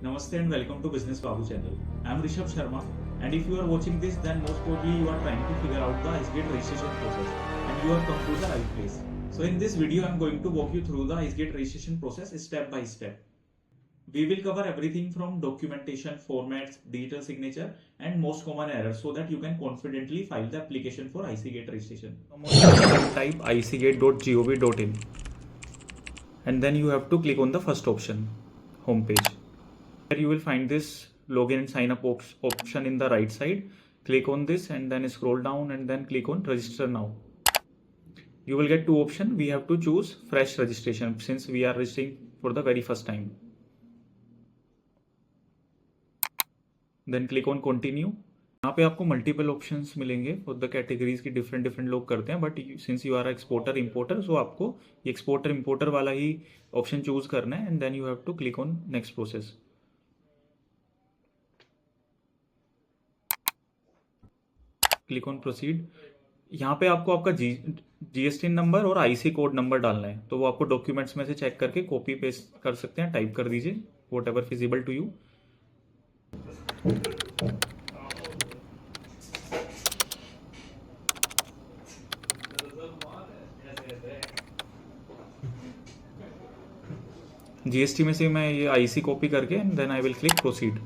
Namaste and welcome to Business Babu channel. I am Rishabh Sharma, and if you are watching this, then most probably you are trying to figure out the IceGate registration process and you have come to the right place. So in this video I am going to walk you through the IceGate registration process step by step. We will cover everything from documentation, formats, digital signature and most common errors so that you can confidently file the application for IceGate registration. Type icegate.gov.in and then you have to click on the first option, home page. Here you will find this login and sign up option in the right side. Click on this and then scroll down and then click on register now. You will get two options. We have to choose fresh registration since we are registering for the very first time. Then click on continue. यहाँ पे आपको multiple options मिलेंगे for the categories की different लोग करते हैं but since you are exporter importer so आपको ये एक्सपोर्टर इंपोर्टर वाला ही ऑप्शन चूज करना है and then you have to click on next process. Click on proceed. यहाँ पे आपको आपका जीएसटी नंबर और आईसी कोड नंबर डालना है तो वो आपको डॉक्यूमेंट्स में से चेक करके कॉपी पेस्ट कर सकते हैं. टाइप कर दीजिए whatever feasible to you. GST में से मैं ये आईसी कॉपी करके then I will click proceed.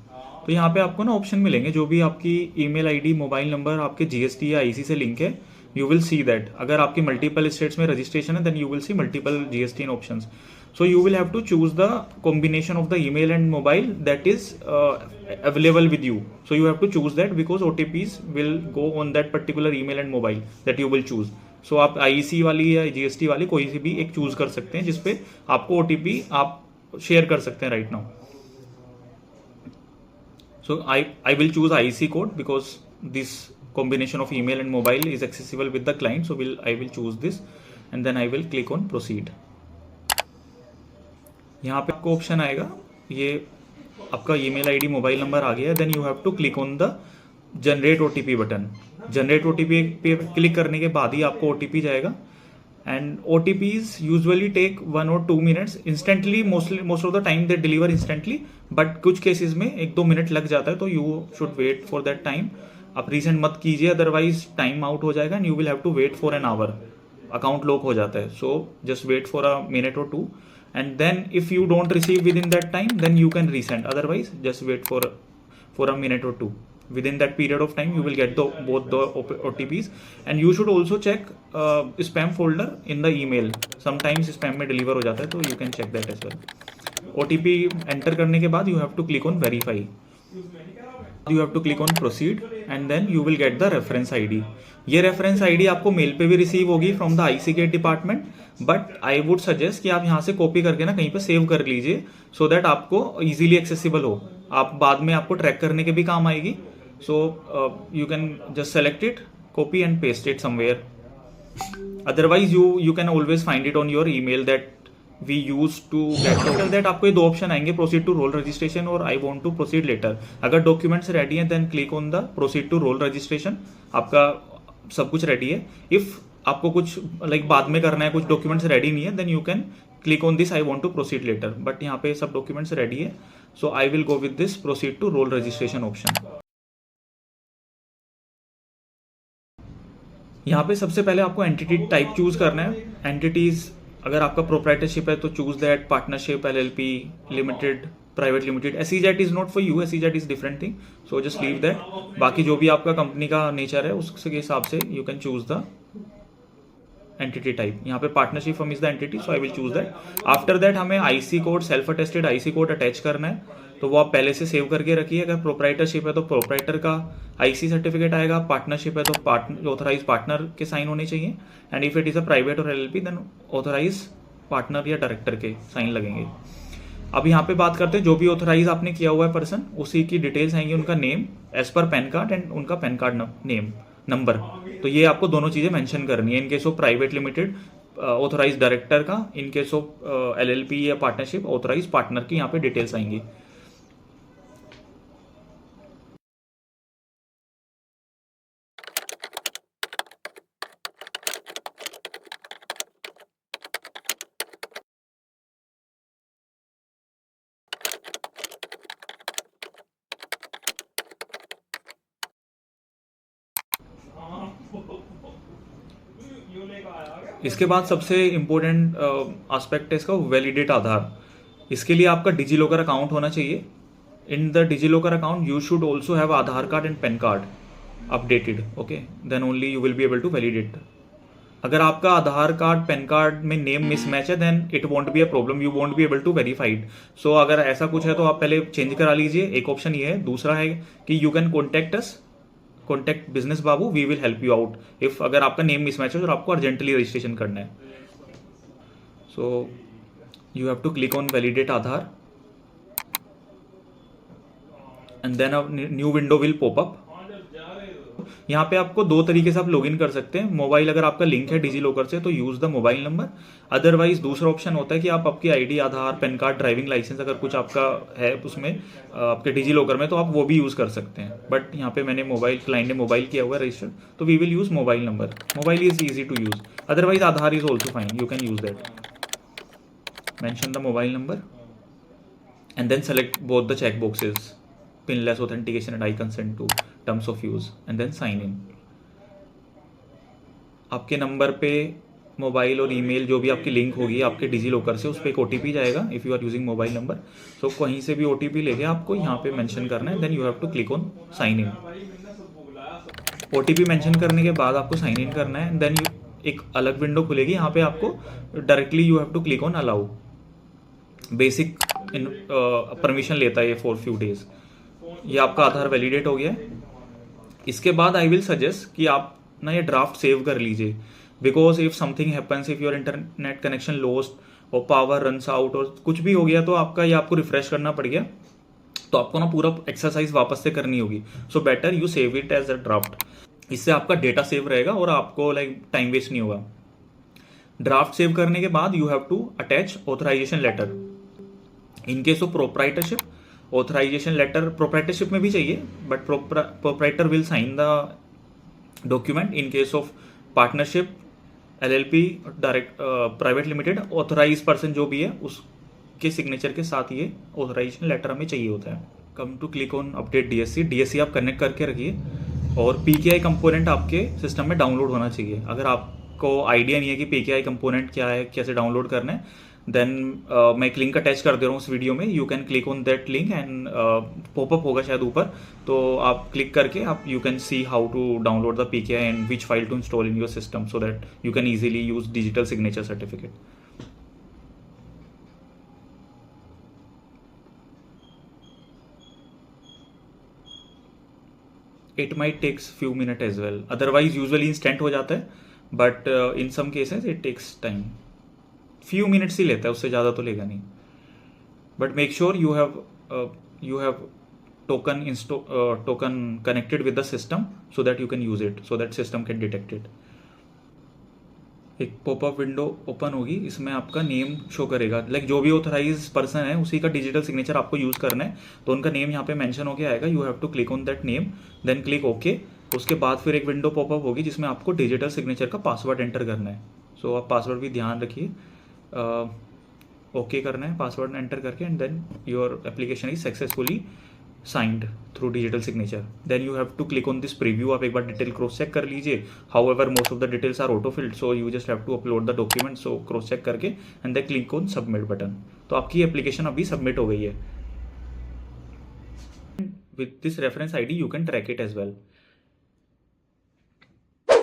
तो यहाँ पे आपको ना ऑप्शन मिलेंगे जो भी आपकी ईमेल आईडी मोबाइल नंबर आपके जीएसटी या आईसी से लिंक है यू विल सी दैट. अगर आपकी मल्टीपल स्टेट्स में रजिस्ट्रेशन है then you will see multiple GST in options. So you will have to choose the combination of the email and mobile that is available with you. So you have to choose that because OTPs will go on that particular email and mobile that you will choose. So आप IEC वाली या GST वाली कोई सी भी एक choose कर सकते हैं जिसपे आपको OTP आप शेयर कर सकते हैं right now. So I will choose IEC code because this combination of email and mobile is accessible with the client. So I will choose this and then I will click on proceed. यहाँ पे आपको option आएगा ये आपका email ID mobile number आ गया है then you have to click on the generate OTP button. Generate OTP पे क्लिक करने के बाद ही आपको ओटीपी जाएगा and OTPs usually take 1 or 2 minutes. Instantly most of the time they deliver instantly but कुछ केसेस में 1-2 मिनट लग जाता है तो you should wait for that time. आप रीसेंट मत कीजिए अदरवाइज टाइम आउट हो जाएगा and you will have to wait for an hour. Account lock हो जाता है. So just wait for a minute और 2 and then if you don't receive within that time then you can resend. Otherwise just wait for a minute or 2. Within that period of time you will get both the OTPs and you should also check spam folder in the email. Sometimes spam में deliver हो जाता है तो you can check that as well. OTP enter करने के बाद you have to click on verify. You have to click on proceed and then you will get the reference ID. ये reference ID आपको mail पे भी receive होगी from the ICEGATE department but I would suggest कि आप यहाँ से copy करके ना कहीं पे सेव कर लीजिए सो दैट आपको इजीली एक्सेसिबल हो. आप बाद में आपको ट्रैक करने के भी काम आएगी. So you can just select it, copy and paste it somewhere. Otherwise you can always find it on your email that we use to get. After that आपको ये दो ऑप्शन आएंगे, प्रोसीड टू रोल रजिस्ट्रेशन और I want to proceed later. अगर documents ready हैं then click on the proceed to role registration. आपका सब कुछ रेडी है. इफ आपको कुछ बाद में करना है, कुछ डॉक्यूमेंट्स रेडी नहीं है then you can click on this I want to proceed later. But यहाँ पे सब डॉक्यूमेंट्स रेडी है so I will go with this proceed to role registration option. यहाँ पे सबसे पहले आपको एंटिटी टाइप चूज करना है. एंटिटीज अगर आपका प्रोप्राइटरशिप है तो choose that, partnership, LLP, limited, private limited. SEZ is not for you, SEZ is different thing so just leave that. बाकी जो भी आपका कंपनी का नेचर है उसके हिसाब से you can choose the entity type. यहाँ पे partnership firm is the entity so I will choose that. After that हमें IC code, self attested IC code attach करना है तो वो आप पहले से सेव करके रखिए. अगर प्रोप्राइटरशिप है तो प्रोप्राइटर का आईसी सर्टिफिकेट आएगा. पार्टनरशिप है तो ऑथराइज पार्टनर के साइन होने चाहिए and if it is a private और एलएलपी देन ऑथराइज पार्टनर या डायरेक्टर के साइन लगेंगे. अब यहाँ पे बात करते हैं जो भी ऑथराइज आपने किया हुआ है पर्सन उसी की डिटेल्स आएंगी, उनका name as per PAN card and उनका पैन कार्ड नेम नंबर. तो ये आपको दोनों चीजें मेंशन करनी है. In case of private limited authorise director का, इन केस ऑफ एलएलपी या पार्टनरशिप ऑथराइज पार्टनर की यहाँ पे डिटेल्स आएंगी. इसके बाद सबसे इम्पोर्टेंट एस्पेक्ट है इसका वैलिडेट आधार। इसके लिए आपका डिजी लॉकर अकाउंट होना चाहिए। In the DigiLocker account you should also have Aadhaar card and PAN card updated, okay, then only you will be able to validate. अगर आपका आधार कार्ड पैन कार्ड में नेम मिसमैच है then it won't be a problem, you won't be able to verified. So अगर ऐसा कुछ है तो आप पहले चेंज करा लीजिए, एक ऑप्शन ये है। दूसरा है कि you can contact us, contact business Babu, we will help you out if अगर आपका नेम मिसमैच है और आपको अर्जेंटली रजिस्ट्रेशन करना है। So you have to click on validate Aadhaar and then a new window will pop up. यहाँ पे आपको दो तरीके से आप लॉगिन कर सकते हैं। मोबाइल अगर आपका लिंक है डिजी लॉकर से तो use the mobile number, otherwise दूसरा ऑप्शन होता है कि आप आपकी आईडी, आधार, पैन कार्ड, ड्राइविंग लाइसेंस अगर कुछ आपका है उसमें आपके डिजी लॉकर में तो आप वो भी यूज कर सकते हैं। बट यहाँ पे मैंने मोबाइल, क्लाइंट ने मोबाइल किया हुआ है रजिस्टर, तो we will use mobile number. Mobile is easy to use, otherwise Aadhaar is also fine, you can use that. Mention the mobile number and then select both the check boxes, pinless authentication and I consent to terms of use, and then sign in। आपके number पे mobile और email जो भी आपकी link होगी आपके digi locker से, उस पर एक ओटीपी जाएगा if you are using mobile number. So कहीं से भी ओटीपी लेके आपको यहाँ पे मेंशन करना है, then you have to click on sign in. OTP mention करने के बाद आपको साइन इन करना है, देन यू एक अलग विंडो खुलेगी, यहाँ पे आपको directly you have to click on allow. Basic permission लेता है ये फॉर फ्यू डेज। ये आपका आधार वैलिडेट हो गया है। इसके बाद आई विल सजेस्ट कि आप ना ये ड्राफ्ट सेव कर लीजिए, because if something happens, if your internet connection lost और पावर रन्स आउट और कुछ भी हो गया तो आपका ये आपको रिफ्रेश करना पड़ गया तो आपको ना पूरा एक्सरसाइज वापस से करनी होगी। So better you save it as a draft, इससे आपका डेटा सेव रहेगा और आपको लाइक टाइम वेस्ट नहीं होगा। ड्राफ्ट सेव करने के बाद you have to attach authorisation letter. In case of proprietorship, authorisation letter proprietorship में भी चाहिए, but proprietor will sign the document. In case of partnership, LLP, direct private limited, authorise person जो भी है उसके सिग्नेचर के साथ ये ऑथराइजेशन लेटर हमें चाहिए होता है। Come to click on update DSC. DSC आप कनेक्ट करके रखिए और पीकेआई कंपोनेंट आपके सिस्टम में डाउनलोड होना चाहिए। अगर आपको आइडिया नहीं है कि पीकेआई कंपोनेंट क्या है, कैसे डाउनलोड करना है, देन मैं एक लिंक अटैच कर दे रहा हूँ उस वीडियो में, you can click on that link and popup होगा शायद ऊपर, तो आप क्लिक करके आप you can see how to download the PKI and which file to install in your system so that you can easily use digital signature certificate. It might takes few minute as well, otherwise usually instant हो जाता है, but in some cases it takes time. Few minutes ही लेता है, उससे ज़्यादा तो लेगा नहीं। But make sure you have token connected with the system so that you can use it, so that system can detect it. एक popup window open होगी, इसमें आपका नेम शो करेगा, लाइक जो भी ऑथराइज पर्सन है उसी का डिजिटल सिग्नेचर आपको यूज करना है, तो उनका नेम यहाँ पे मेंशन होके आएगा। You have to click on that name, then click okay. उसके बाद फिर एक विंडो पॉपअप होगी जिसमें आपको डिजिटल सिग्नेचर का पासवर्ड एंटर करना है। सो आप पासवर्ड भी ध्यान रखिए, ओके करना है पासवर्ड एंटर करके, and then your application is successfully signed through digital signature. Then you have to click on this preview. आप एक बार डिटेल क्रॉस चेक कर लीजिए, however most of the details are auto filled, so you just have to upload the document. So cross check करके and then click on submit button, तो आपकी application अभी submit हो गई है। With this reference ID you can track it as well.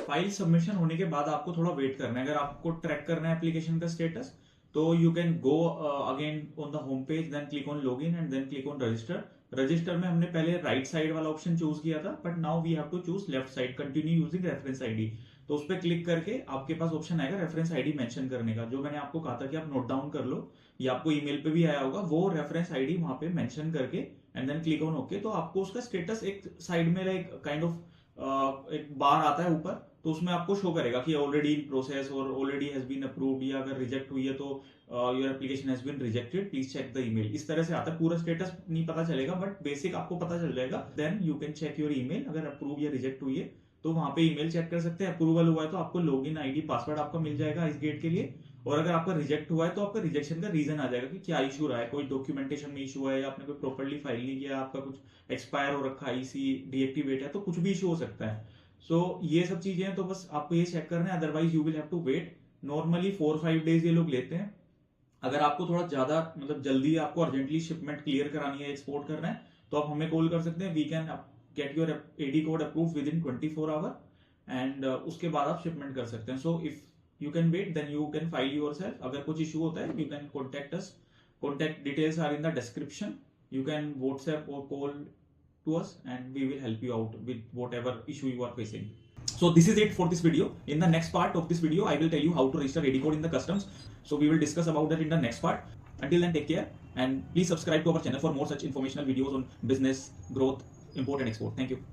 File submission होने के बाद आपको थोड़ा वेट करना है। अगर आपको ट्रैक करना है एप्लीकेशन का स्टेटस तो you can go again on the home page, then click on login and then click on register. Register में हमने पहले राइट साइड वाला ऑप्शन चूज किया था, but now we have to choose left side, continue using reference ID. तो उस पर क्लिक करके आपके पास ऑप्शन आएगा रेफरेंस आईडी मेंशन करने का, जो मैंने आपको कहा था कि आप नोट डाउन कर लो, या आपको ईमेल पे भी आया होगा। वो रेफरेंस आईडी वहां पे मेंशन करके and then click on okay. तो आपको उसका स्टेटस एक साइड में लाइक काइंड ऑफ एक बार आता है ऊपर, तो उसमें आपको शो करेगा कि ऑलरेडी इन प्रोसेस और ऑलरेडी हैज बीन अप्रूव्ड, या अगर रिजेक्ट हुई है तो your application has been rejected, please check the email. इस तरह से आता है, पूरा स्टेटस नहीं पता चलेगा बट बेसिक आपको पता चल जाएगा। Then you can check your email, अगर अप्रूव या रिजेक्ट हुई है तो वहां पे ईमेल चेक कर सकते हैं। अप्रूवल हुआ है तो आपको लॉगिन आईडी पासवर्ड आपका मिल जाएगा इस गेट के लिए, और अगर आपका रिजेक्ट हुआ है तो आपका रिजेक्शन का रीजन आ जाएगा कि क्या इशू रहा है, कोई डॉक्यूमेंटेशन में इशू है या आपने कोई प्रॉपर्ली फाइल नहीं किया, आपका कुछ एक्सपायर हो रखा है, आईसी डीएक्टिवेट है, तो कुछ भी इशू हो सकता है। सो ये सब चीजें हैं, तो बस आपको ये चेक करना है, otherwise you will have to wait. Normally 4-5 days ये लोग लेते हैं। अगर आपको थोड़ा ज्यादा मतलब जल्दी आपको अर्जेंटली शिपमेंट क्लियर करानी है, एक्सपोर्ट करना है, तो आप हमें कॉल कर सकते हैं। We can get your AD code approve within 24 hour and उसके बाद आप शिपमेंट कर सकते हैं। So if you can wait then you can file yourself. अगर कुछ इशू होता है you can contact us, contact details are in the description. You can WhatsApp और call to us and we will help you out with whatever issue you are facing. So this is it for this video. In the next part of this video I will tell you how to register AD code in the customs. So we will discuss about that in the next part. Until then, take care and please subscribe to our channel for more such informational videos on business, growth, import and export. Thank you.